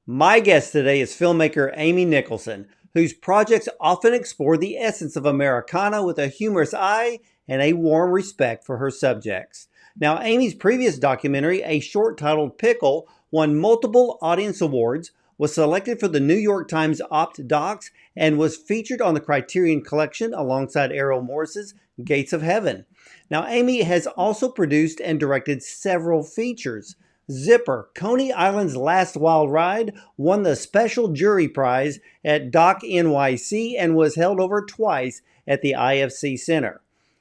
My guest today is filmmaker Amy Nicholson, whose projects often explore the essence of Americana with a humorous eye and a warm respect for her subjects. Now, Amy's previous documentary, a short titled Pickle, won multiple audience awards, was selected for the New York Times Opt Docs, and was featured on the Criterion Collection alongside Errol Morris's Gates of Heaven. Now, Amy has also produced and directed several features. Zipper, Coney Island's Last Wild Ride, won the Special Jury Prize at DOCNYC and was held over twice at the IFC Center.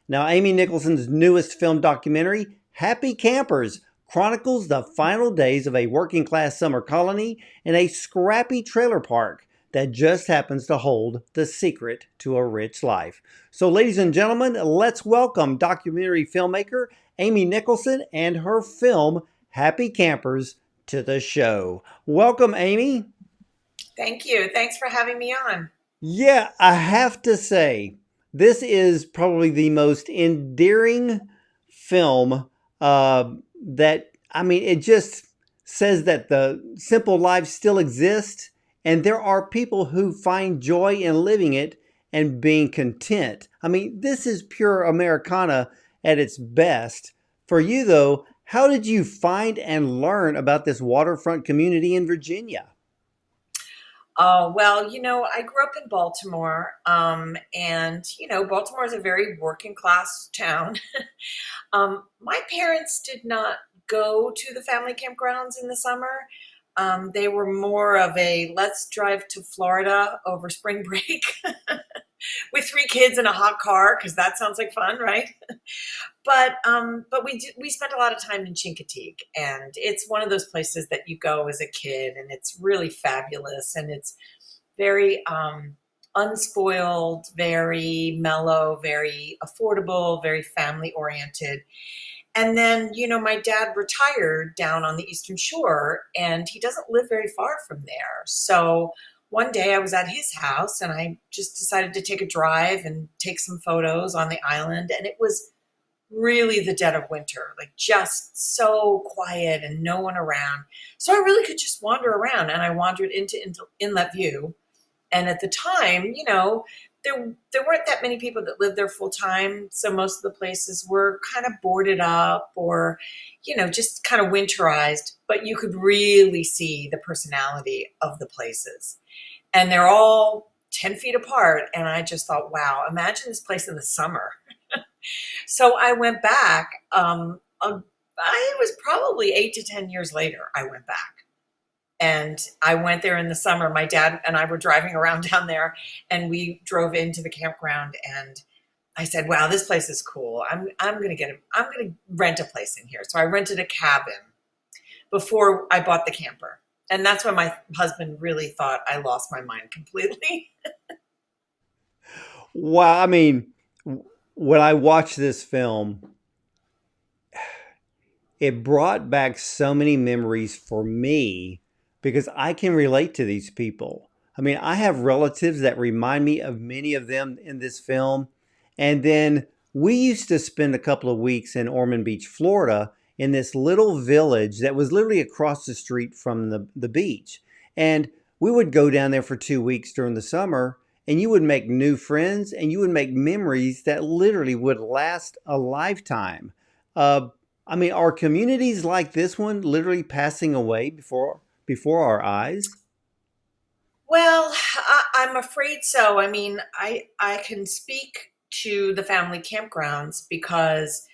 Now, Amy Nicholson's newest film documentary, Happy Campers, chronicles the final days of a working-class summer colony in a scrappy trailer park that just happens to hold the secret to a rich life. So, ladies and gentlemen, let's welcome documentary filmmaker Amy Nicholson and her film, Happy Campers, to the show. Welcome, Amy. Thank you. Thanks for having me on. Yeah, I have to say, this is probably the most endearing film it just says that the simple life still exists, and there are people who find joy in living it and being content. I mean, this is pure Americana at its best. For you, though, how did you find and learn about this waterfront community in Virginia? I grew up in Baltimore, Baltimore is a very working class town. My parents did not go to the family campgrounds in the summer. They were more of a let's drive to Florida over spring break with three kids in a hot car, because that sounds like fun, right? But we spent a lot of time in Chincoteague, and it's one of those places that you go as a kid, and it's really fabulous, and it's very unspoiled, very mellow, very affordable, very family oriented. And then, my dad retired down on the Eastern Shore, and he doesn't live very far from there. So one day I was at his house, and I just decided to take a drive and take some photos on the island. And it was really the dead of winter, like just so quiet and no one around. So I really could just wander around, and I wandered into Inlet View. And at the time, there weren't that many people that lived there full time. So most of the places were kind of boarded up or, just kind of winterized, but you could really see the personality of the places. And they're all 10 feet apart. And I just thought, wow, imagine this place in the summer. So I went back. It was probably 8 to 10 years later, I went back. And I went there in the summer. My dad and I were driving around down there, and we drove into the campground, and I said, wow, this place is cool. I'm going to rent a place in here. So I rented a cabin before I bought the camper. And that's when my husband really thought I lost my mind completely. Wow, I mean, when I watched this film, it brought back so many memories for me because I can relate to these people. I mean, I have relatives that remind me of many of them in this film. And then we used to spend a couple of weeks in Ormond Beach, Florida, in this little village that was literally across the street from the beach. And we would go down there for 2 weeks during the summer, and you would make new friends and you would make memories that literally would last a lifetime. Are communities like this one literally passing away before our eyes? Well, I'm afraid so. I mean, I can speak to the family campgrounds because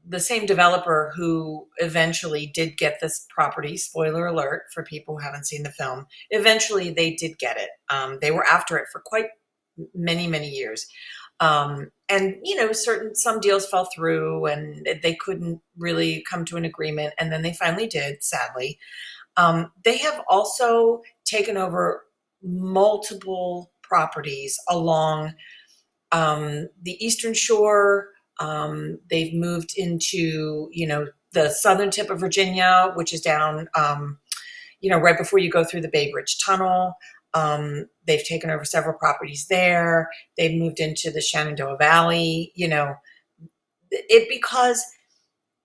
the same developer who eventually did get this property, spoiler alert for people who haven't seen the film, eventually they did get it. They were after it for quite many, many years. Some deals fell through and they couldn't really come to an agreement. And then they finally did, sadly. They have also taken over multiple properties along the Eastern Shore. They've moved into, the southern tip of Virginia, which is down, right before you go through the Bay Bridge Tunnel. They've taken over several properties there. They've moved into the Shenandoah Valley, because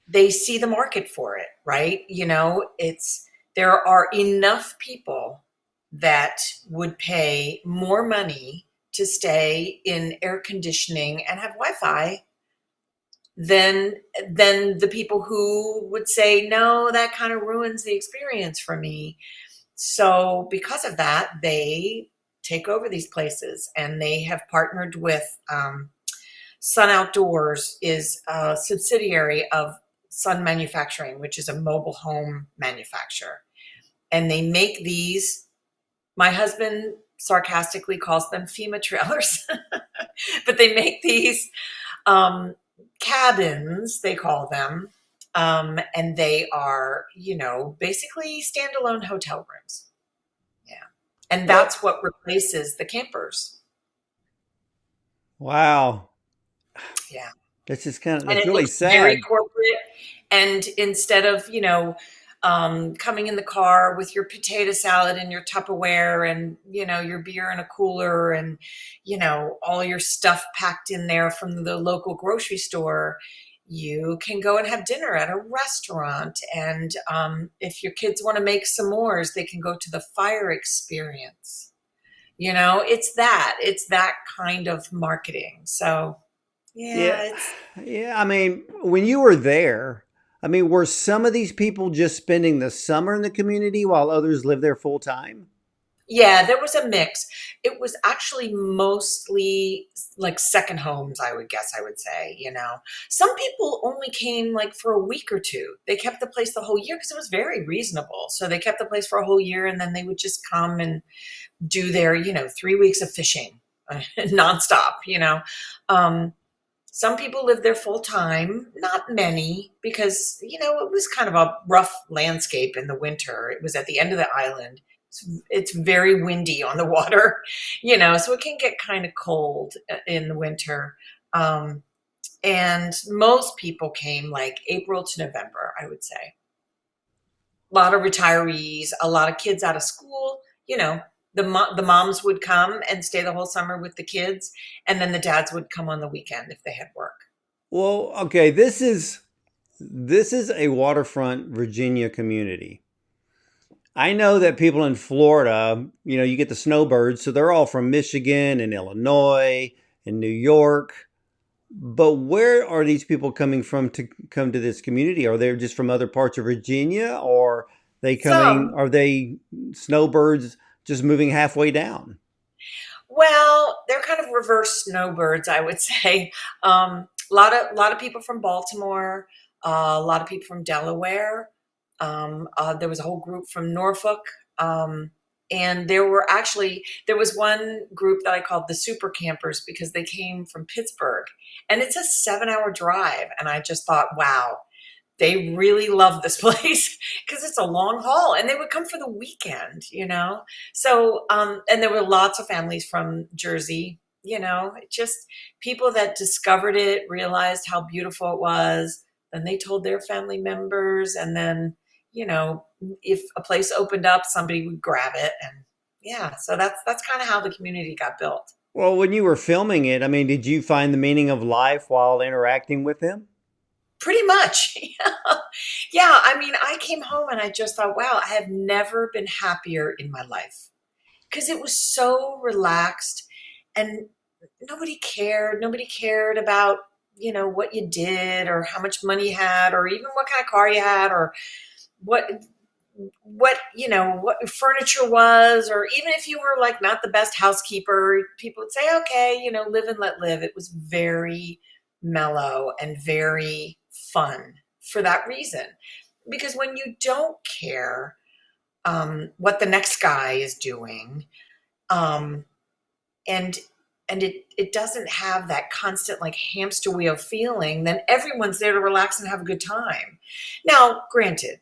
they see the market for it, right? It's there are enough people that would pay more money to stay in air conditioning and have Wi-Fi than the people who would say, no, that kind of ruins the experience for me. So because of that, they take over these places, and they have partnered with Sun Outdoors, is a subsidiary of Sun Manufacturing, which is a mobile home manufacturer. And they make these, my husband sarcastically calls them FEMA trailers, but they make these cabins, they call them. And they are, basically standalone hotel rooms. Yeah. And Well, that's what replaces the campers. wow. Yeah. And That's it really looks very sad. corporate. And instead of, coming in the car with your potato salad and your Tupperware and, your beer in a cooler and, all your stuff packed in there from the local grocery store, you can go and have dinner at a restaurant. And if your kids want to make s'mores, they can go to the fire experience. It's that kind of marketing. So, Yeah. yeah, it's Yeah. I mean, when you were there, I mean, were some of these people just spending the summer in the community while others live there full time? Yeah, there was a mix. It was actually mostly like second homes, I would guess, I would say. Some people only came like for a week or two. They kept the place the whole year because it was very reasonable. So they kept the place for a whole year, and then they would just come and do their, 3 weeks of fishing nonstop. Um, some people lived there full time, not many, because, it was kind of a rough landscape in the winter. It was at the end of the island. It's very windy on the water, so it can get kind of cold in the winter. Um, and most people came like April to November, I would say. A lot of retirees, a lot of kids out of school, the moms would come and stay the whole summer with the kids, and then the dads would come on the weekend if they had work. Well, okay, this is a waterfront Virginia community. I know that people in Florida, you get the snowbirds, so they're all from Michigan and Illinois and New York. But where are these people coming from to come to this community? Are they just from other parts of Virginia, or Some, are they snowbirds just moving halfway down? well, they're kind of reverse snowbirds, I would say. A lot of people from Baltimore, a lot of people from Delaware. There was a whole group from Norfolk. And there was one group that I called the super campers because they came from Pittsburgh, and it's a 7-hour drive. And I just thought, wow, they really love this place because it's a long haul, and they would come for the weekend. So, and there were lots of families from Jersey, just people that discovered it, realized how beautiful it was. Then they told their family members, and then, you know, if a place opened up, somebody would grab it. And yeah, so that's kind of how the community got built. Well, when you were filming it, I mean, did you find the meaning of life while interacting with them? Pretty much. Yeah. Yeah. I mean, I came home and I just thought, wow, I have never been happier in my life because it was so relaxed, and nobody cared. Nobody cared about, what you did or how much money you had or even what kind of car you had or what what furniture was, or even if you were like not the best housekeeper, people would say, okay, live and let live. It was very mellow and very fun for that reason, because when you don't care what the next guy is doing, um, and it doesn't have that constant like hamster wheel feeling, then everyone's there to relax and have a good time. Now granted,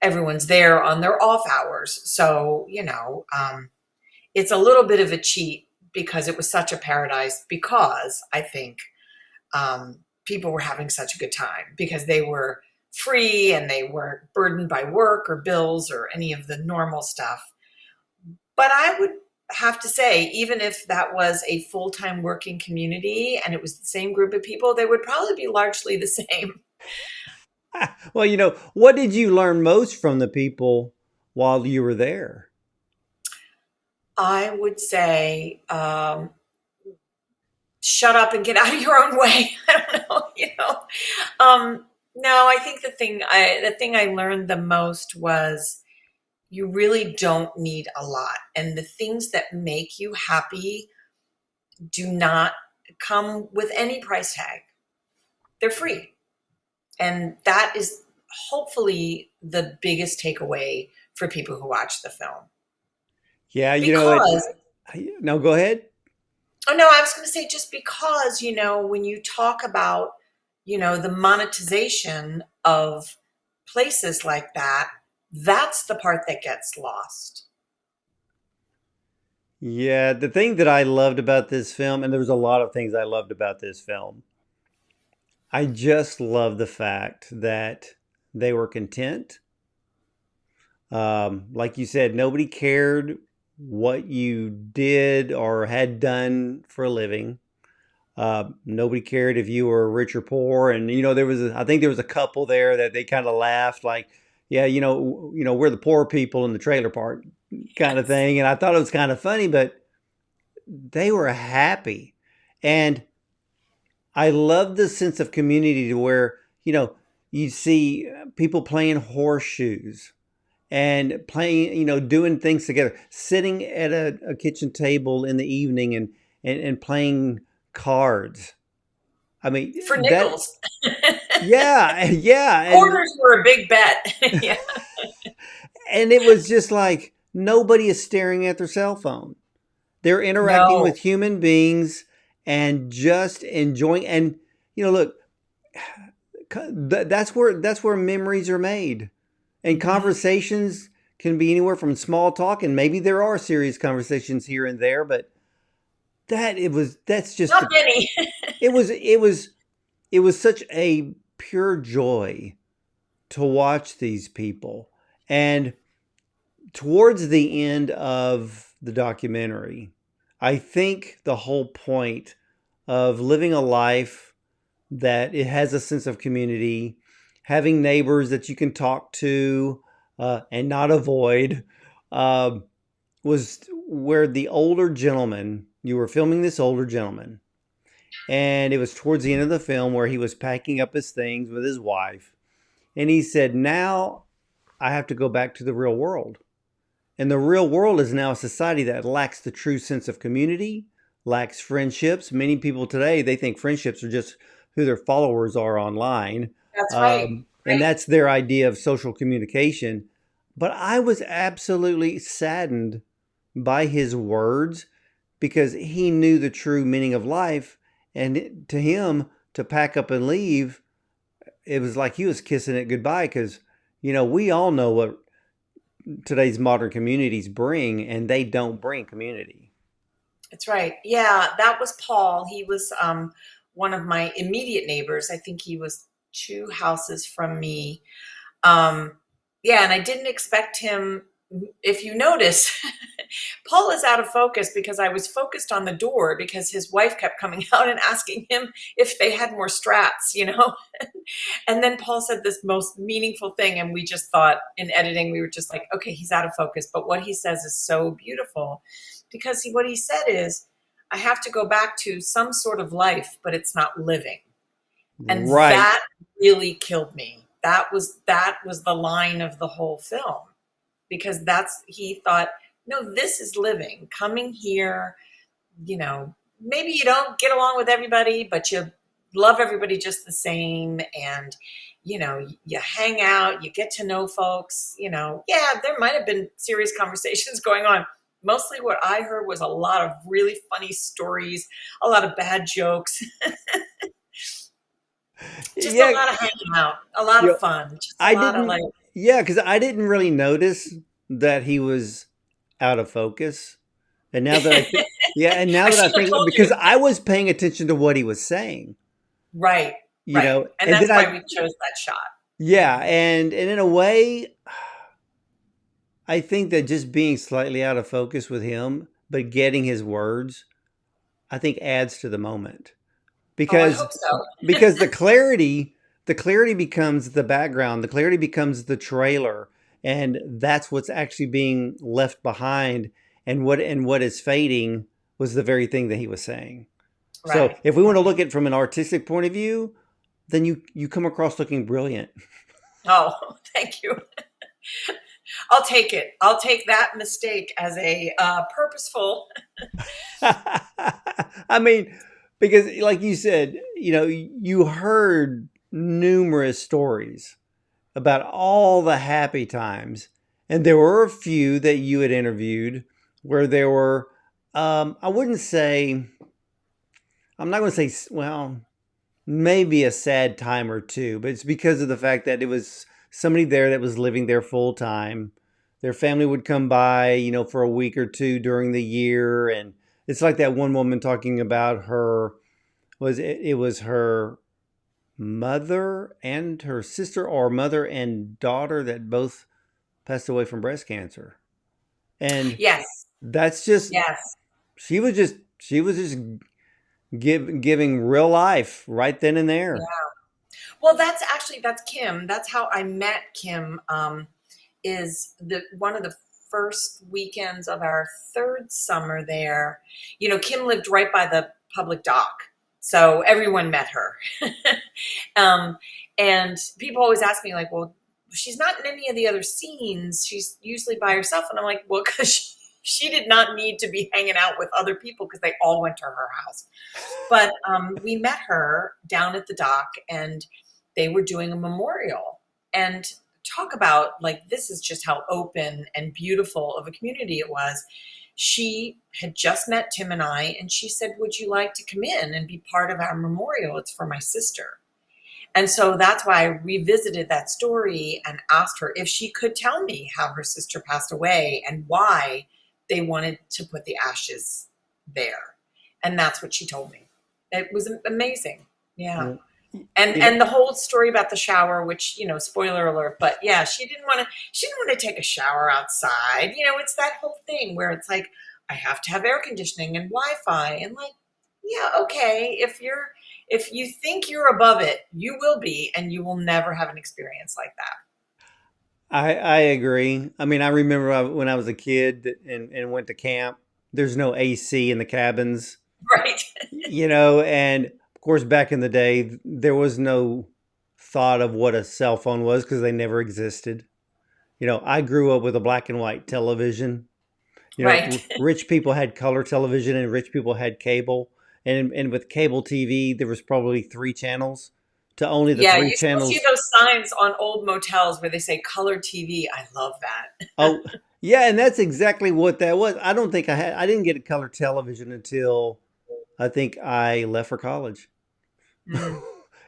everyone's there on their off hours. So, it's a little bit of a cheat because it was such a paradise, because I think people were having such a good time because they were free and they weren't burdened by work or bills or any of the normal stuff. But I would have to say, even if that was a full time working community and it was the same group of people, they would probably be largely the same. Well, what did you learn most from the people while you were there? I would say, shut up and get out of your own way. I don't know, no, I think the thing I learned the most was you really don't need a lot. And the things that make you happy do not come with any price tag. They're free. And that is hopefully the biggest takeaway for people who watch the film. Yeah, Because, no, go ahead. oh no, I was going to say just because, when you talk about, the monetization of places like that, that's the part that gets lost. Yeah, the thing that I loved about this film, and there was a lot of things I loved about this film, I just love the fact that they were content. Like you said, nobody cared what you did or had done for a living. Nobody cared if you were rich or poor. And I think there was a couple there that they kind of laughed, like, yeah, we're the poor people in the trailer park kind of Yes. thing. And I thought it was kind of funny, but they were happy. And I love the sense of community to where, you see people playing horseshoes and playing, doing things together, sitting at a kitchen table in the evening and playing cards. I mean, For that, nickels. yeah, yeah. Quarters were a big bet. Yeah. And it was just like nobody is staring at their cell phone. They're interacting No. with human beings and just enjoying. And, look, that's where memories are made. And Mhm. conversations can be anywhere from small talk, and maybe there are serious conversations here and there, but that's just Not many. it was it was it was such a pure joy to watch these people. And towards the end of the documentary, I think the whole point of living a life that it has a sense of community, having neighbors that you can talk to and not avoid, uh, was where the older gentleman, you were filming this older gentleman, and it was towards the end of the film where he was packing up his things with his wife. And he said, now I have to go back to the real world. And the real world is now a society that lacks the true sense of community, lacks friendships. Many people today, they think friendships are just who their followers are online. That's right. And Right. that's their idea of social communication. But I was absolutely saddened by his words because he knew the true meaning of life. And to him, to pack up and leave, it was like he was kissing it goodbye because, we all know what today's modern communities bring, and they don't bring community. That's right. Yeah, that was Paul. He was one of my immediate neighbors. I think he was two houses from me. Um, yeah, and I didn't expect him. If you notice, Paul is out of focus because I was focused on the door because his wife kept coming out and asking him if they had more straps. And then Paul said this most meaningful thing, and we just thought in editing, we were just like, okay, he's out of focus. But what he says is so beautiful because what he said is, I have to go back to some sort of life, but it's not living. And Right. that really killed me. That was the line of the whole film because he thought, no, this is living. Coming here, maybe you don't get along with everybody, but you love everybody just the same. And, you hang out, you get to know folks, yeah, there might have been serious conversations going on. Mostly what I heard was a lot of really funny stories, a lot of bad jokes, just a Yeah. lot of hanging out, a lot You of know, fun, just a I lot of like, didn't. Yeah, because I didn't really notice that he was out of focus. And now that I think, yeah, and now I that I should have think, told because you. I was paying attention to what he was saying, Right, right. And and that's then why we chose that shot. yeah, and in a way, I think that just being slightly out of focus with him, but getting his words, I think adds to the moment Oh, I because hope so. because the clarity becomes the background, the clarity becomes the trailer, and that's what's actually being left behind, and what is fading was the very thing that he was saying. So Right. if we want to look at it from an artistic point of view, then you come across looking brilliant. Oh, thank you. I'll take it. I'll take that mistake as a purposeful. I mean, because like you said, you heard numerous stories about all the happy times, and there were a few that you had interviewed where there were, I wouldn't say, I'm not going to say, well, maybe a sad time or two, but it's because of the fact that it was somebody there that was living there full time. Their family would come by, for a week or two during the year. And it's like that one woman talking about it was her mother and her sister, or mother and daughter, that both passed away from breast cancer. And Yes. that's just, Yes. she was just giving real life right then and Yeah. there. Well, that's Kim. That's how I met Kim. Is the one of the first weekends of our third summer there. Kim lived right by the public dock, so everyone met her. um, and people always ask me, like, well, she's not in any of the other scenes. She's usually by herself. And I'm like, well, because she did not need to be hanging out with other people because they all went to her house. But we met her down at the dock, and they were doing a memorial. And talk about, like, this is just how open and beautiful of a community it was. She had just met Tim and I, and she said, would you like to come in and be part of our memorial? It's for my sister. And so that's why I revisited that story and asked her if she could tell me how her sister passed away and why they wanted to put the ashes there. And that's what she told me. It was amazing. Yeah. Well, And the whole story about the shower, which, spoiler alert, but yeah, she didn't want to take a shower outside. It's that whole thing where it's like, I have to have air conditioning and Wi-Fi, and, like, yeah, okay, if you think you're above it, you will be, and you will never have an experience like that. I agree. I mean, I remember when I was a kid and went to camp, there's no AC in the cabins, Right. and of course, back in the day, there was no thought of what a cell phone was because they never existed. I grew up with a black and white television. Right. Rich people had color television and rich people had cable. And with cable TV, there was probably three channels to only the Yeah, three you still see channels. those signs on old motels where they say color TV. I love that. Oh, yeah, and that's exactly what that was. I didn't get a color television until I think I left for college. Mm. So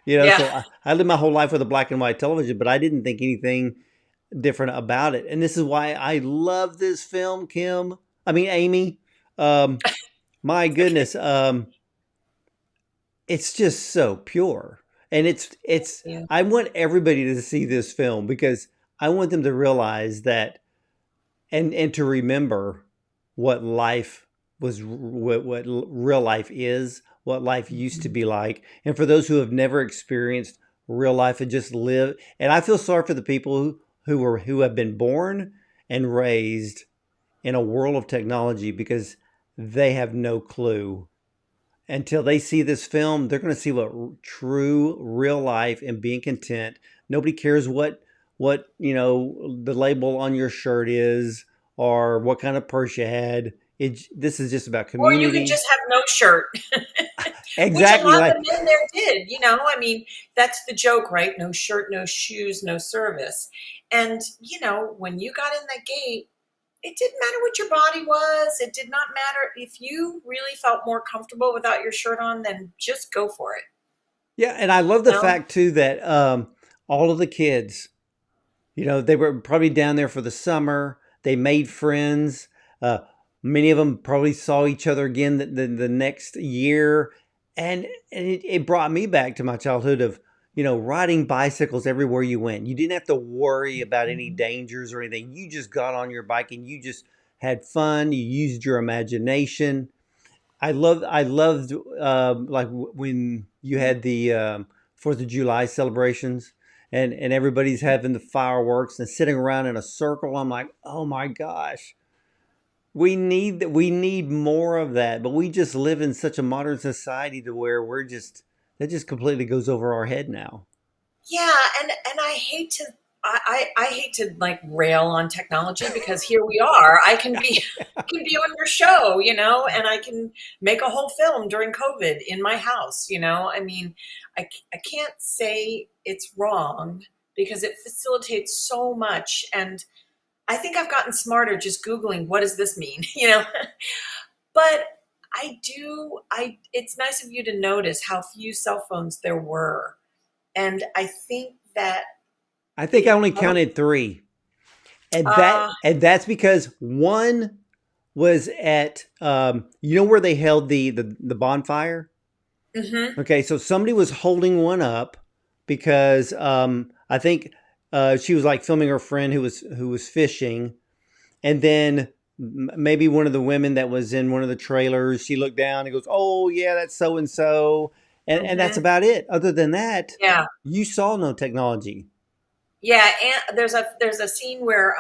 Yeah. I lived my whole life with a black and white television, but I didn't think anything different about it. And this is why I love this film, Kim. I mean, Amy. Um, my Okay. goodness. It's just so pure. And it's Yeah. I want everybody to see this film because I want them to realize that, and to remember what life was, what real life is, what life used to Mhm. be like. And for those who have never experienced real life and just live, and I feel sorry for the people who have been born and raised in a world of technology because they have no clue. Until they see this film, they're going to see what true real life and being content. Nobody cares what the label on your shirt is or what kind of purse you had. This is just about Or you could community. just have no shirt, which a Exactly, lot of like the men there did. I mean, that's the joke, right? No shirt, no shoes, no service. And, when you got in that gate, it didn't matter what your body was. It did not matter if you really felt more comfortable without your shirt on, then just go for it. yeah. And I love the No. fact too that all of the kids, they were probably down there for the summer. They made friends. Uh, Many of them probably saw each other again the next year. And it brought me back to my childhood of, riding bicycles everywhere you went. You didn't have to worry about any Mhm. dangers or anything. You just got on your bike and you just had fun. You used your imagination. I loved like when you had the 4th of July celebrations and everybody's having the fireworks and sitting around in a circle. I'm like, oh my gosh, we need more of that. But we just live in such a modern society to where that just completely goes over our head now. Yeah, and I hate to I hate to like rail on technology because here we are. I can be can be on your show, and I can make a whole film during COVID in my house, I mean, I can't say it's wrong because it facilitates so much, and I think I've gotten smarter just Googling what does this mean, But I it's nice of you to notice how few cell phones there were. And I think that I think I the only counted three, uh and that's because one was at you know where they held the bonfire. mhm. Okay, so somebody was holding one up because I think she was like filming her friend who was fishing, and then maybe one of the women that was in one of the trailers, she looked down and goes, "Oh yeah, that's so and so," and that's Mhm. about it. Other than that, Yeah. you saw no technology. Yeah, and there's a scene where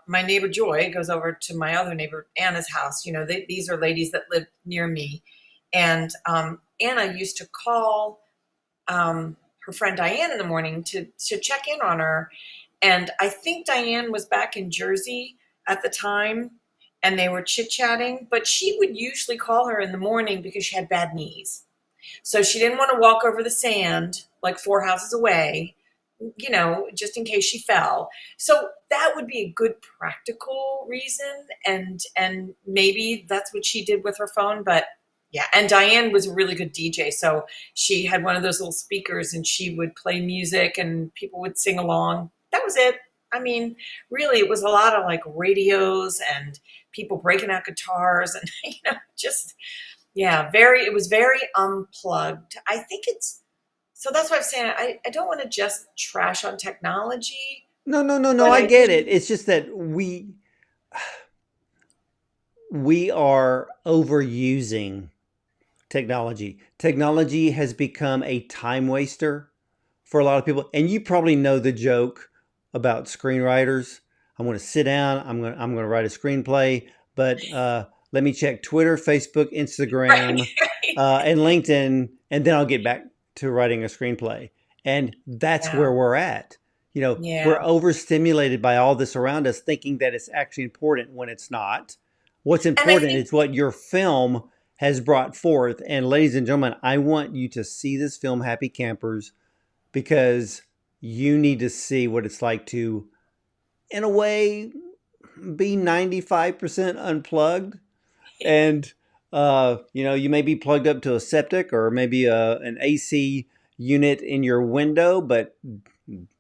my neighbor Joy goes over to my other neighbor Anna's house. These are ladies that live near me, and Anna used to call her friend Diane in the morning to check in on her. And I think Diane was back in Jersey at the time, and they were chit chatting. But she would usually call her in the morning because she had bad knees. So she didn't want to walk over the sand like four houses away, just in case she fell. So that would be a good practical reason, and maybe that's what she did with her phone. But yeah, and Diane was a really good DJ, so she had one of those little speakers, and she would play music, and people would sing along. That was it. I mean, really, it was a lot of like radios and people breaking out guitars, and just yeah, it was very unplugged. I think it's so that's why I'm saying I don't want to just trash on technology, No, no, no, no. but I I get it. do. It's just that we are overusing technology. Technology has become a time waster for a lot of people. And you probably know the joke about screenwriters. I'm going to sit down. I'm going to write a screenplay, but let me check Twitter, Facebook, Right. Instagram, and LinkedIn, and then I'll get back to writing a screenplay. And that's Yeah. where we're at. We're Yeah. overstimulated by all this around us, thinking that it's actually important when it's not. What's And I important think is what your film has brought forth. And ladies and gentlemen, I want you to see this film, Happy Campers, because you need to see what it's like to, in a way, be 95% unplugged. And, you may be plugged up to a septic or maybe an AC unit in your window, but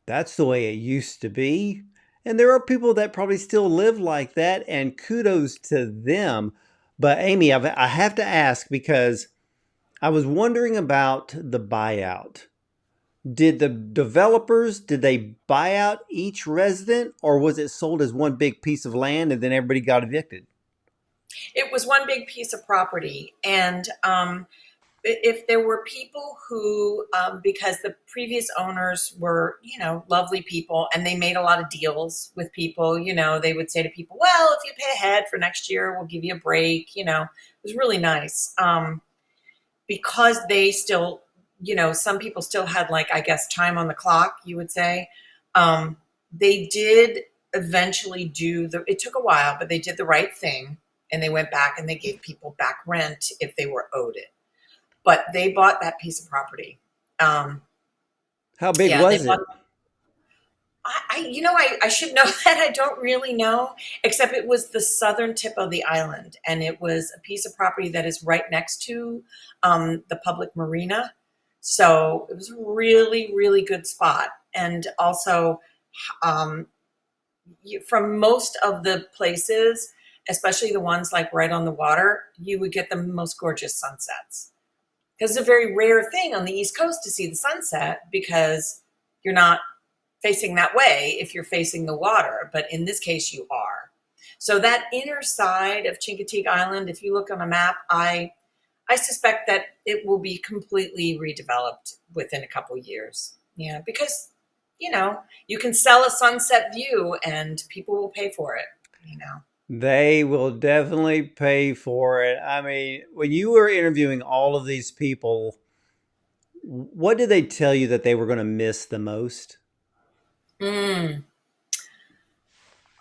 that's the way it used to be. And there are people that probably still live like that, and kudos to them. But Amy, I have to ask because I was wondering about the buyout. Did the developers did they buy out each resident, or was it sold as one big piece of land and then everybody got evicted? it was one big piece of property, and if there were people who, because the previous owners were, lovely people, and they made a lot of deals with people, they would say to people, well, if you pay ahead for next year, we'll give you a break. It was really nice. Because they still, some people still had like, I guess, time on the clock, you would say. They did eventually it took a while, but they did the right thing. And they went back and they gave people back rent if they were owed it. But they bought that piece of property. Um, How big yeah, they was bought. it? I should know that. I don't really know, except it was the southern tip of the island, and it was a piece of property that is right next to the public marina. So it was a really, really good spot. And also, um, from most of the places, especially the ones like right on the water, you would get the most gorgeous sunsets. Because it's a very rare thing on the East Coast to see the sunset because you're not facing that way if you're facing the water, but in this case you are. So that inner side of Chincoteague Island, if you look on a map, I suspect that it will be completely redeveloped within a couple years. Yeah, because, you can sell a sunset view and people will pay for it, you know. They will definitely pay for it. I mean, when you were interviewing all of these people, what did they tell you that they were going to miss the most? Mm.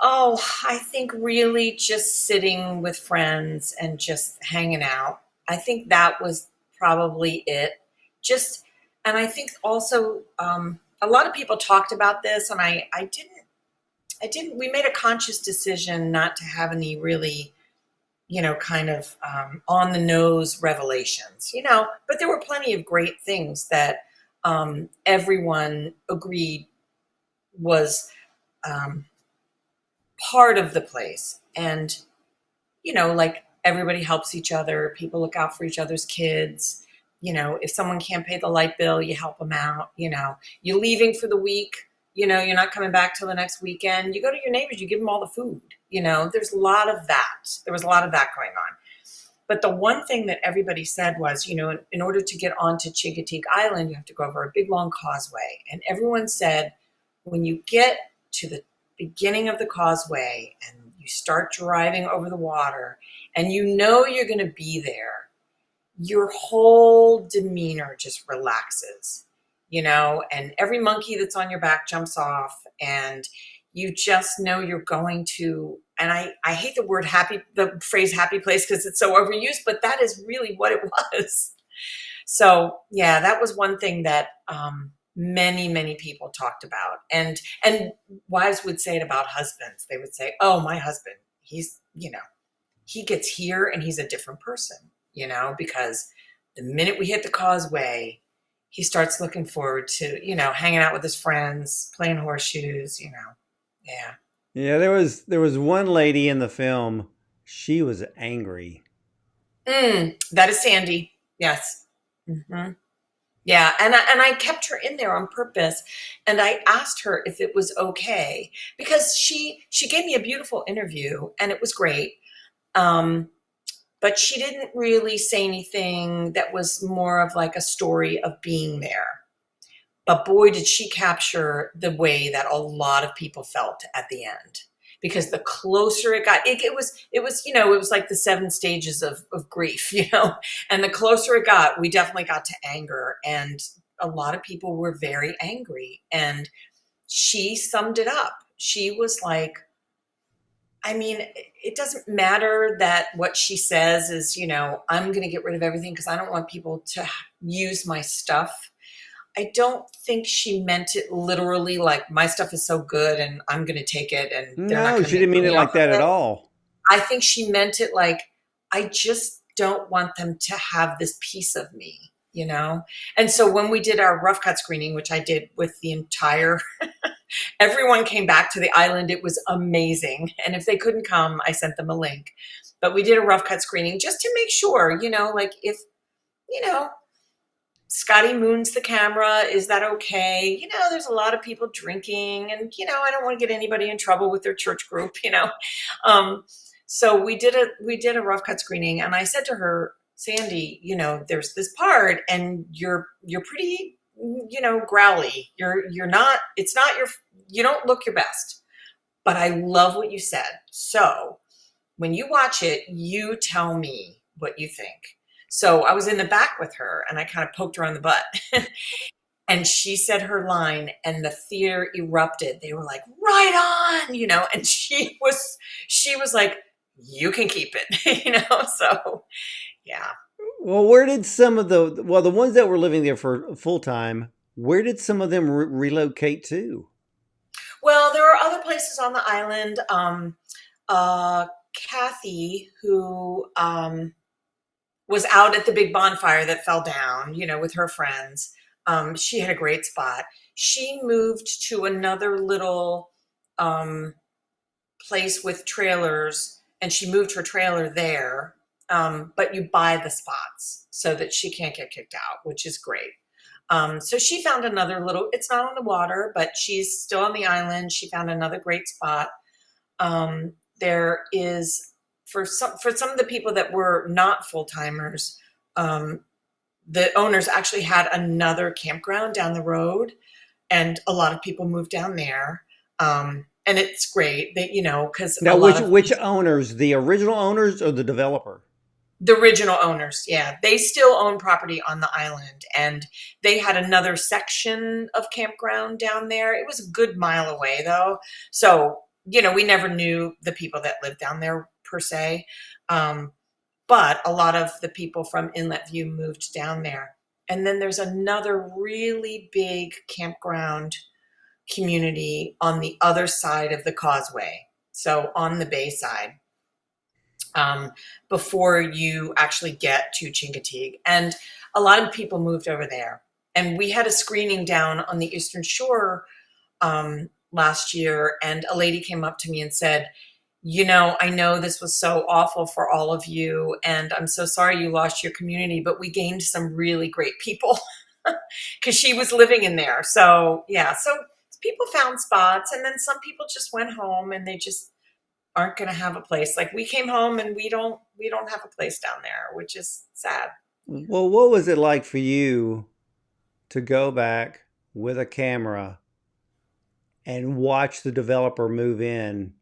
Oh, I think really just sitting with friends and just hanging out. I think that was probably it. Just, and I think also a lot of people talked about this, and I didn't. We made a conscious decision not to have any really, kind of on the nose revelations, but there were plenty of great things that everyone agreed was um, part of the place. And, like everybody helps each other, people look out for each other's kids. If someone can't pay the light bill, you help them out. You're leaving for the week, you're not coming back till the next weekend. You go to your neighbors, you give them all the food. There's a lot of that. There was a lot of that going on. But the one thing that everybody said was, in order to get onto Chincoteague Island, you have to go over a big long causeway. And everyone said, when you get to the beginning of the causeway and you start driving over the water and you're going to be there, your whole demeanor just relaxes, and every monkey that's on your back jumps off, and you just know you're going to, and I hate the phrase happy place because it's so overused, but that is really what it was. So yeah, that was one thing that many, many people talked about. And wives would say it about husbands. They would say, oh, my husband, he's, he gets here and he's a different person, because the minute we hit the causeway, he starts looking forward to, hanging out with his friends, playing horseshoes, Yeah. Yeah, there was one lady in the film. She was angry. That is Sandy. Yes. Hmm. Yeah, and I kept her in there on purpose, and I asked her if it was okay because she gave me a beautiful interview and it was great, um, but she didn't really say anything that was more of like a story of being there. But boy, did she capture the way that a lot of people felt at the end. Because the closer it got, it was like the 7 stages of grief, and the closer it got, we definitely got to anger. And a lot of people were very angry. And she summed it up. She was like, I mean, it doesn't matter that what she says is, I'm going to get rid of everything because I don't want people to use my stuff. I don't think she meant it literally like my stuff is so good and I'm going to take it and they're not No, going to she make didn't mean it money off like of that at it. all. I think she meant it like, I just don't want them to have this piece of me, And so when we did our rough cut screening, which I did with the entire, everyone came back to the island. It was amazing. And if they couldn't come, I sent them a link. But we did a rough cut screening just to make sure, like if, you know, Scotty moons the camera. Is that okay? There's a lot of people drinking, and I don't want to get anybody in trouble with their church group. Um, so we did a rough cut screening, and I said to her, Sandy, there's this part, and you're pretty, growly. You're not. It's not your. You don't look your best, but I love what you said. So when you watch it, you tell me what you think. So I was in the back with her and I kind of poked her on the butt. And she said her line and the theater erupted. They were like, right on, and she was like, you can keep it, So yeah. Well, where did some of the ones that were living there for full time, where did some of them relocate to? Well, there are other places on the island. Kathy, who was out at the big bonfire that fell down, with her friends. She had a great spot. She moved to another little place with trailers, and she moved her trailer there. But you buy the spots so that she can't get kicked out, which is great. So she found another little, it's not on the water, but she's still on the island. She found another great spot. There is, for some of the people that were not full timers, the owners actually had another campground down the road. and a lot of people move down there. And it's great that, because Now, a lot of which owners, the original owners or the developer? the original owners, yeah, they still own property on the island, and they had another section of campground down there. It was a good mile away though. So, we never knew the people that lived down there per se. Um, but a lot of the people from Inlet View moved down there. And then there's another really big campground community on the other side of the causeway. So on the bay side, before you actually get to Chincoteague. And a lot of people moved over there. And we had a screening down on the Eastern Shore last year, and a lady came up to me and said, I know this was so awful for all of you, and I'm so sorry you lost your community, but we gained some really great people because she was living in there. So, yeah, so people found spots, and then some people just went home and they just aren't going to have a place. Like we came home and we don't have a place down there, which is sad. Well, what was it like for you to go back with a camera and watch the developer move in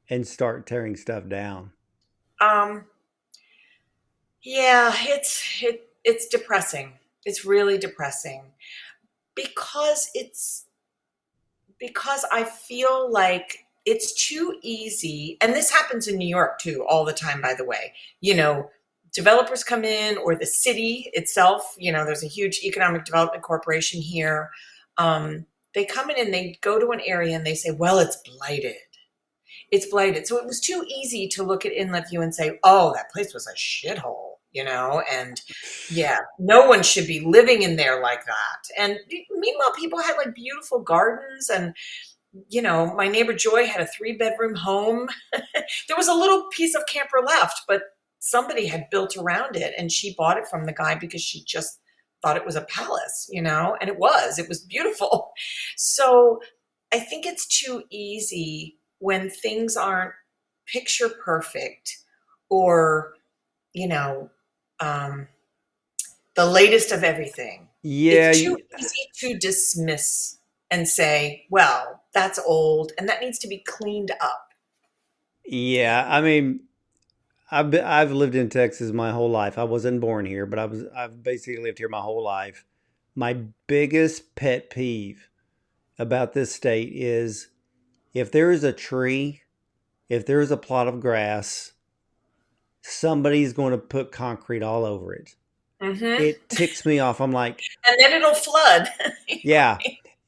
and start tearing stuff down? Um, yeah, it's depressing. It's really depressing because I feel like it's too easy. And this happens in New York too, all the time, by the way. Developers come in, or the city itself, there's a huge economic development corporation here. They come in and they go to an area and they say, well, it's blighted. It's blighted. So it was too easy to look at Inlet View and say, oh, that place was a shithole, and yeah, no one should be living in there like that. And meanwhile, people had like beautiful gardens, and my neighbor Joy had a 3-bedroom home. There was a little piece of camper left, but somebody had built around it, and she bought it from the guy because she just thought it was a palace, and it was beautiful. So I think it's too easy when things aren't picture perfect, or, the latest of everything. Yeah, It's too easy to dismiss and say, well, that's old and that needs to be cleaned up. yeah. I mean, I've lived in Texas my whole life. I wasn't born here, but I've basically lived here my whole life. My biggest pet peeve about this state is if there is a tree, if there is a plot of grass, somebody's going to put concrete all over it. Mm-hmm. It ticks me off. I'm like, And then it'll flood. yeah,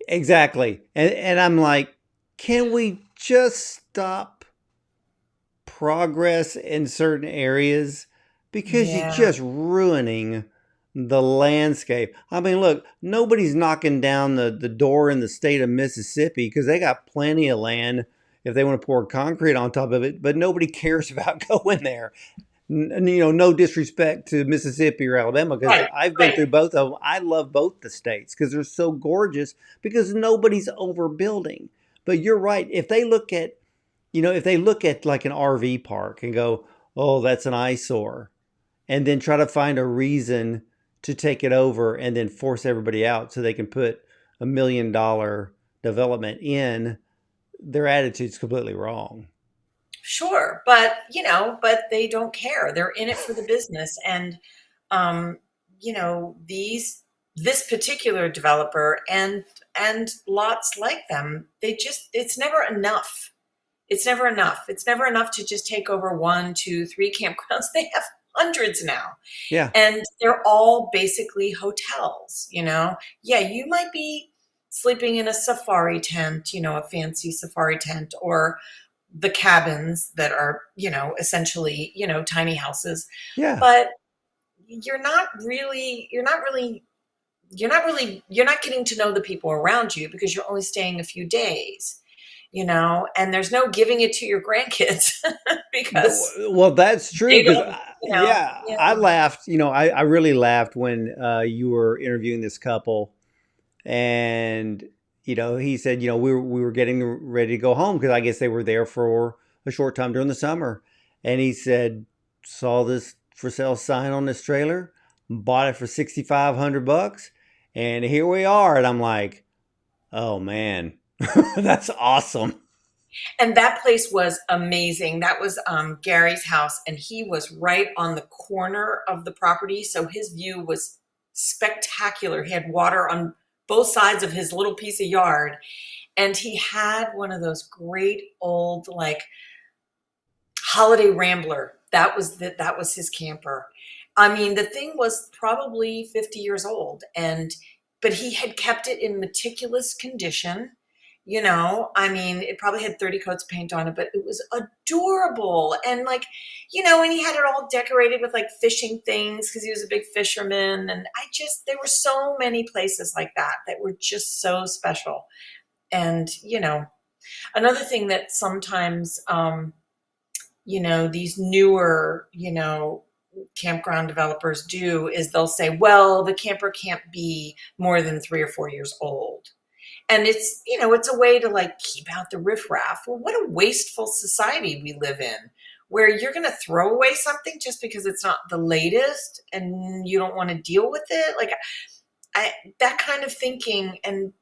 exactly. And I'm like, can we just stop progress in certain areas? Because you're Yeah. just ruining the landscape. I mean, look, nobody's knocking down the door in the state of Mississippi because they got plenty of land if they want to pour concrete on top of it, but nobody cares about going there. No disrespect to Mississippi or Alabama, because Right. I've been Right. through both of them. I love both the states because they're so gorgeous because nobody's overbuilding. But you're right. If they look at like an RV park and go, oh, that's an eyesore, and then try to find a reason to take it over and then force everybody out so they can put $1 million development in, their attitude's completely wrong. Sure. But they don't care. They're in it for the business. And, um, this particular developer and lots like them, it's never enough. It's never enough. It's never enough to just take over 1, 2, 3 campgrounds. They have hundreds now. Yeah. And they're all basically hotels, Yeah, you might be sleeping in a safari tent, a fancy safari tent, or the cabins that are, essentially, tiny houses. Yeah. But you're not getting to know the people around you because you're only staying a few days, and there's no giving it to your grandkids because Well, that's true they because don't, yeah, yeah. I laughed. I really laughed when you were interviewing this couple, and he said, we were getting ready to go home because I guess they were there for a short time during the summer, and he said, saw this for sale sign on this trailer, bought it for $6,500, and here we are. And I'm like, Oh man, that's awesome. And that place was amazing. That was Gary's house, and he was right on the corner of the property. So his view was spectacular. He had water on both sides of his little piece of yard. And he had one of those great old, like, Holiday Rambler. That was his camper. I mean, the thing was probably 50 years old, and but he had kept it in meticulous condition. I mean, it probably had 30 coats of paint on it, but it was adorable. And like, and he had it all decorated with like fishing things because he was a big fisherman. And there were so many places like that that were just so special. And, another thing that sometimes, these newer, campground developers do is they'll say, well, the camper can't be more than 3 or 4 years old. And it's a way to like keep out the riffraff. Well, what a wasteful society we live in, where you're going to throw away something just because it's not the latest and you don't want to deal with it. Like that kind of thinking. And,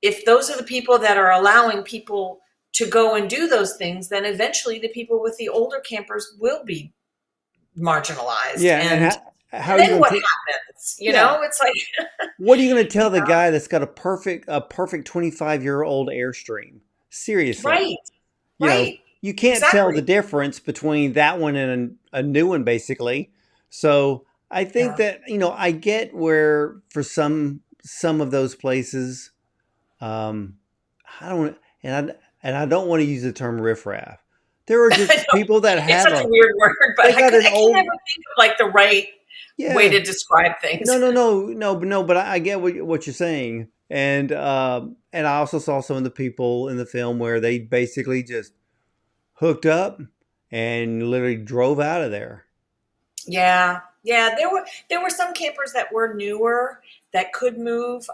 if those are the people that are allowing people to go and do those things, then eventually the people with the older campers will be marginalized. Yeah, and And how are you then going what to? happens? Yeah, It's like, what are you going to tell the guy that's got a perfect 25-year-old Airstream? Seriously, right, you know, right, you can't tell the exactly. difference between that one and a new one, basically. So I think Yeah. that I get where for some of those places, um, I don't, and I don't want to use the term riffraff. There are I just know people that it's have such a weird word, but they got an I can never old, think of like the right way yeah. to describe things. No, no, no, no, but no, but I get what you're saying, and I also saw some of the people in the film where they basically just hooked up and literally drove out of there. Yeah, yeah. There were some campers that were newer that could move.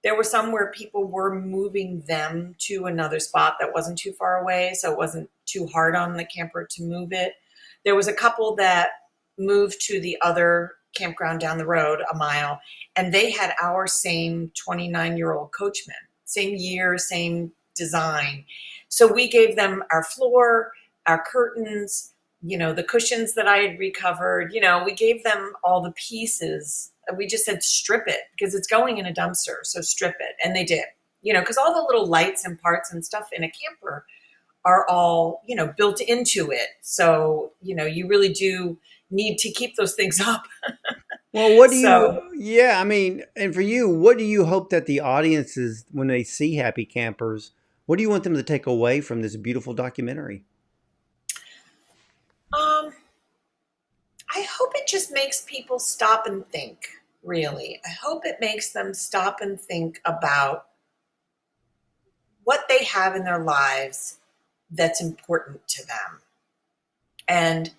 There were some where people were moving them to another spot that wasn't too far away, so it wasn't too hard on the camper to move it. There was a couple that moved to the other campground down the road a mile, and they had our same 29-year-old coachman, same year, same design. So we gave them our floor, our curtains, the cushions that I had recovered. We gave them all the pieces. We just said, strip it because it's going in a dumpster. So strip it. And they did, because all the little lights and parts and stuff in a camper are all, built into it. So, you really do need to keep those things up. Well, what do you? So, Yeah, I mean, and for you, what do you hope that the audiences, when they see Happy Campers, what do you want them to take away from this beautiful documentary? um, I hope it just makes people stop and think, really. I hope it makes them stop and think about what they have in their lives that's important to them and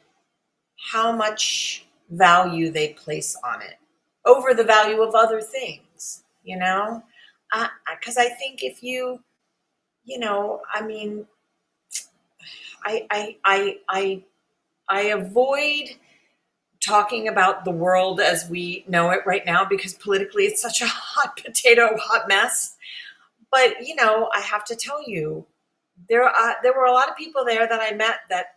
how much value they place on it over the value of other things, because I think if I mean, I avoid talking about the world as we know it right now because politically it's such a hot potato, hot mess. But I have to tell you, there were a lot of people there that I met that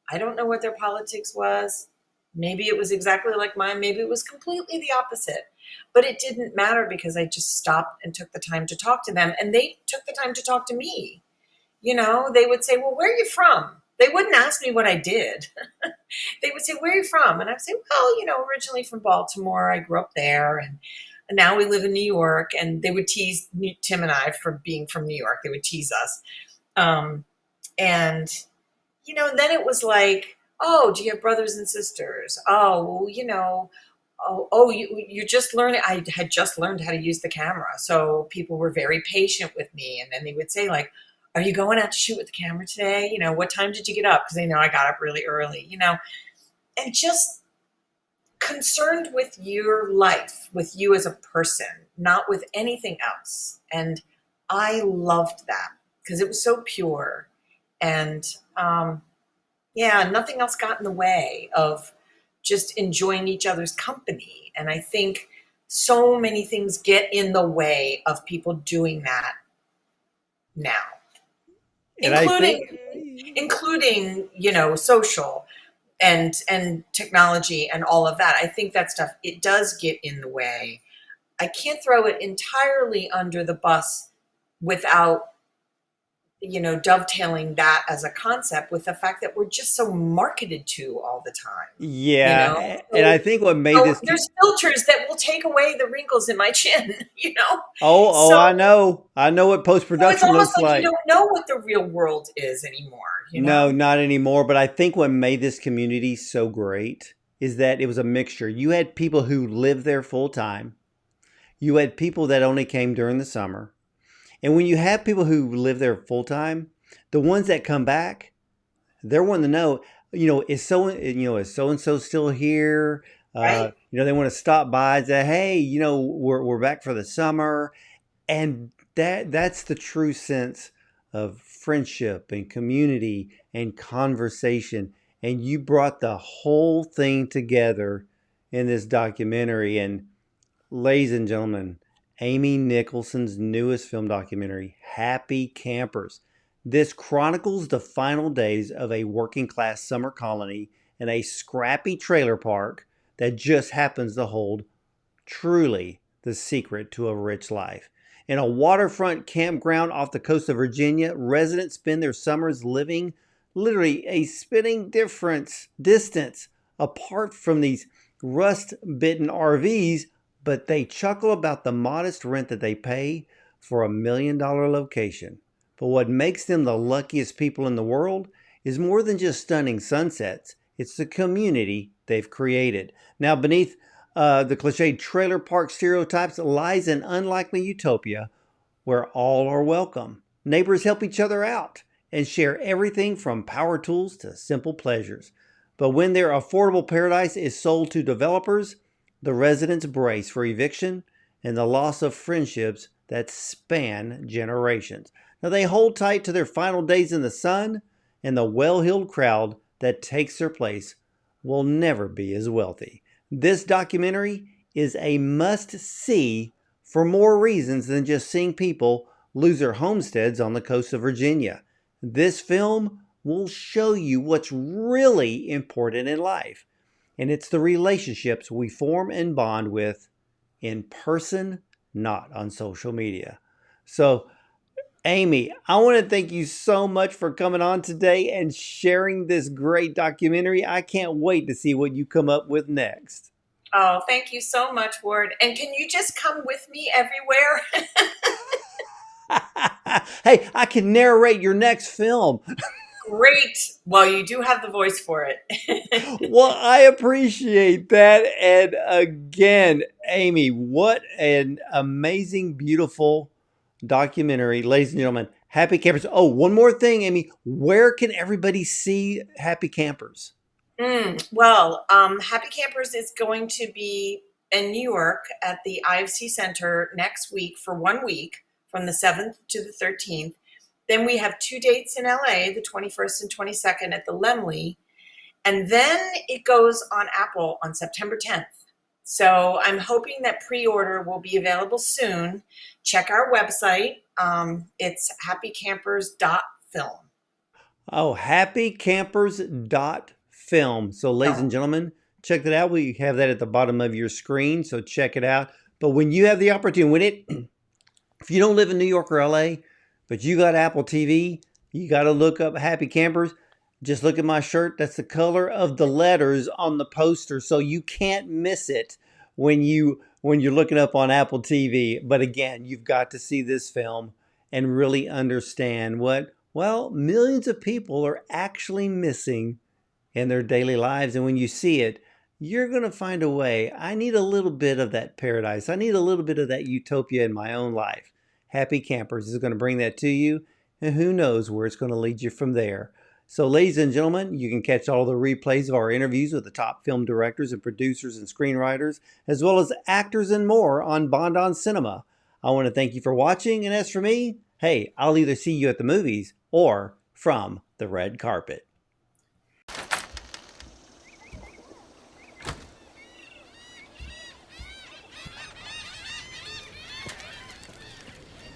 I don't know what their politics was. Maybe it was exactly like mine. Maybe it was completely the opposite. But it didn't matter because I just stopped and took the time to talk to them. And they took the time to talk to me. They would say, well, where are you from? They wouldn't ask me what I did. They would say, where are you from? And I'd say, well, originally from Baltimore. I grew up there. And now we live in New York. And they would tease Tim and I for being from New York. They would tease us. Um, and and then it was like, oh, do you have brothers and sisters? Oh, well, you just learned. I had just learned how to use the camera. So people were very patient with me. And then they would say, like, are you going out to shoot with the camera today? What time did you get up? Because they know I got up really early, and just concerned with your life, with you as a person, not with anything else. And I loved that because it was so pure. And yeah, nothing else got in the way of just enjoying each other's company. And I think so many things get in the way of people doing that now, And I think, including, social and technology and all of that. I think that stuff, it does get in the way. I can't throw it entirely under the bus without, dovetailing that as a concept with the fact that we're just so marketed to all the time, and I So, think what made this, there's filters that will take away the wrinkles in my chin, oh, So, I know what post so it's production almost looks like you like. don't know what the real world is anymore. No, not anymore. But I think what made this community so great is that it was a mixture. You had people who lived there full time. You had people that only came during the summer. And when you have people who live there full time, the ones that come back, they're wanting to know, is so and so still here? Right? They want to stop by and say, hey, we're back for the summer. And that's the true sense of friendship and community and conversation. And you brought the whole thing together in this documentary. And ladies and gentlemen, Amy Nicholson's newest film documentary, Happy Campers. This chronicles the final days of a working class summer colony in a scrappy trailer park that just happens to hold truly the secret to a rich life. In a waterfront campground off the coast of Virginia, residents spend their summers living literally a spitting distance apart from these rust-bitten RVs, but they chuckle about the modest rent that they pay for $1 million location. But what makes them the luckiest people in the world is more than just stunning sunsets. It's the community they've created. Now, beneath the cliched trailer park stereotypes lies an unlikely utopia where all are welcome. Neighbors help each other out and share everything from power tools to simple pleasures. But when their affordable paradise is sold to developers, the residents brace for eviction and the loss of friendships that span generations. Now they hold tight to their final days in the sun, and the well-heeled crowd that takes their place will never be as wealthy. This documentary is a must-see for more reasons than just seeing people lose their homesteads on the coast of Virginia. This film will show you what's really important in life, and it's the relationships we form and bond with in person, not on social media. So, Amy, I want to thank you so much for coming on today and sharing this great documentary. I can't wait to see what you come up with next. Oh, thank you so much, Ward. And can you just come with me everywhere? Hey, I can narrate your next film. Great. Well, you do have the voice for it. Well, I appreciate that. And again, Amy, what an amazing, beautiful documentary. Ladies and gentlemen, Happy Campers. Oh, one more thing, Amy. Where can everybody see Happy Campers? Well, Happy Campers is going to be in New York at the IFC Center next week for 1 week from the 7th to the 13th. Then we have 2 dates in LA, the 21st and 22nd at the Lemley. And then it goes on Apple on September 10th. So I'm hoping that pre-order will be available soon. Check our website. It's happycampers.film. Oh, happycampers.film. So, ladies and gentlemen, check that out. We have that at the bottom of your screen. So, check it out. But when you have the opportunity, if you don't live in New York or LA, but you got Apple TV, you got to look up Happy Campers. Just look at my shirt. That's the color of the letters on the poster, so you can't miss it when you're looking up on Apple TV. But again, you've got to see this film and really understand what, well, millions of people are actually missing in their daily lives. And when you see it, you're going to find a way. I need a little bit of that paradise. I need a little bit of that utopia in my own life. Happy Campers is going to bring that to you, and who knows where it's going to lead you from there. So, ladies and gentlemen, you can catch all the replays of our interviews with the top film directors and producers and screenwriters, as well as actors and more on Bond on Cinema. I want to thank you for watching, and as for me, hey, I'll either see you at the movies or from the red carpet.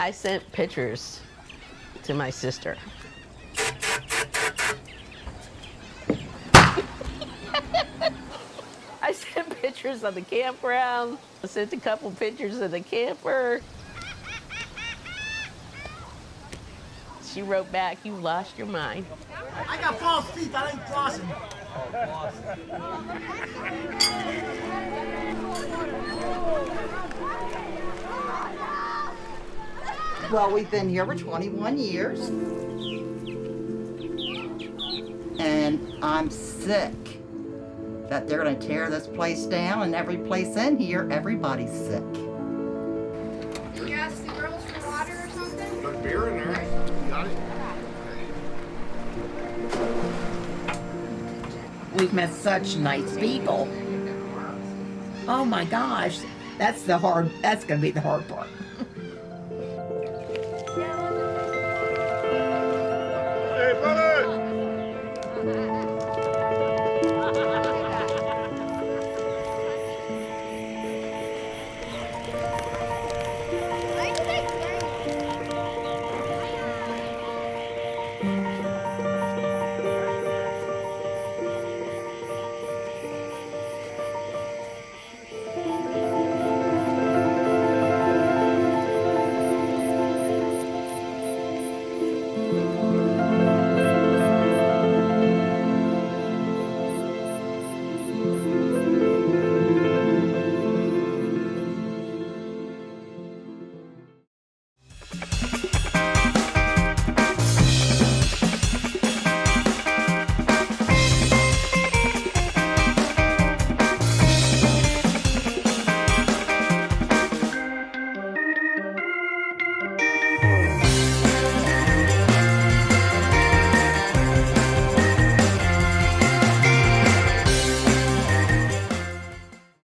I sent pictures to my sister. I sent pictures of the campground. I sent a couple pictures of the camper. She wrote back, "You lost your mind." I got false teeth, I ain't flossing. Well, we've been here for 21 years. And I'm sick that they're gonna tear this place down, and every place in here, everybody's sick. Did you ask the girls for water or something? There's beer in there. You got it? We've met such nice people. Oh my gosh, that's going to be the hard part.